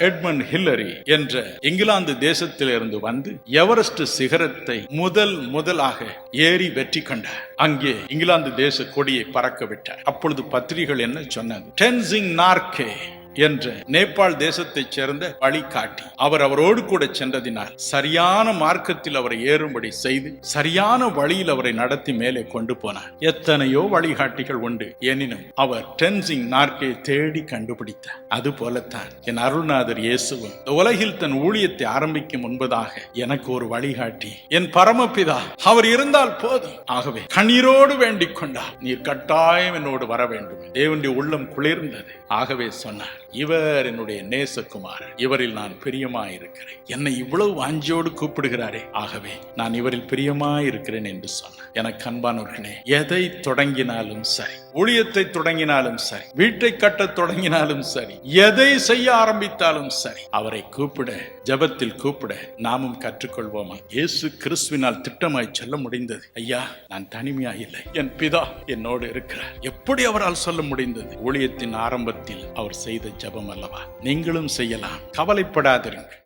Edmund Hillary என்ற இங்கிலாந்து தேசத்திலிருந்து வந்து எவரெஸ்ட் சிகரத்தை முதலாக ஏறி வெற்றி கண்டார். அங்கே இங்கிலாந்து தேச கொடியை பறக்க விட்டார். அப்பொழுது பத்திரிகைகள் என்ன சொன்னது? டென்சிங் நார்கே என்ற நேபாள் தேசத்தைச் சேர்ந்த வழிகாட்டி அவரோடு கூட சென்றதினால் சரியான மார்க்கத்தில் அவரை ஏறும்படி செய்து சரியான வழியில் அவரை நடத்தி மேலே கொண்டு போனார். எத்தனையோ வழிகாட்டிகள் உண்டு, எனினும் அவர் டென்சிங் நார்கே தேடி கண்டுபிடித்தார். அது போலத்தான் என் அருள்நாதர் இயேசுவும் உலகில் தன் ஊழியத்தை ஆரம்பிக்கும் முன்பதாக எனக்கு ஒரு வழிகாட்டி என் பரமபிதா அவர் இருந்தால் போதும். ஆகவே கண்ணீரோடு வேண்டிக் கொண்டார், நீர் கட்டாயம் என்னோடு வர வேண்டும். தேவனுடைய உள்ளம் குளிர்ந்தது. ஆகவே சொன்னார், இவர் என்னுடைய நேசகுமாரன், இவரில் நான் பிரியமாயிருக்கிறேன். என்னை இவ்வளவு வாஞ்சியோடு கூப்பிடுகிறாரே, ஆகவே நான் இவரில் பிரியமாயிருக்கிறேன் என்று சொன்னார். எனக்கு அன்பானவர்களே, எதை தொடங்கினாலும் சரி, ஊழியத்தை தொடங்கினாலும் சரி, வீட்டை கட்ட தொடங்கினாலும் சரி, எதை செய்ய ஆரம்பித்தாலும் சரி, அவரை கூப்பிட, ஜெபத்தில் கூப்பிட நாமும் கற்றுக்கொள்வோமா? இயேசு கிறிஸ்துவினால் திட்டமாய் சொல்ல முடிந்தது, ஐயா நான் தனிமையா இல்லை, என் பிதா என்னோடு இருக்கிறார். எப்படி அவரால் சொல்ல முடிந்தது? ஊழியத்தின் ஆரம்பத்தில் அவர் செய்த ஜெபம் அல்லவா? நீங்களும் செய்யலாம். கவலைப்படாதிருங்கள்.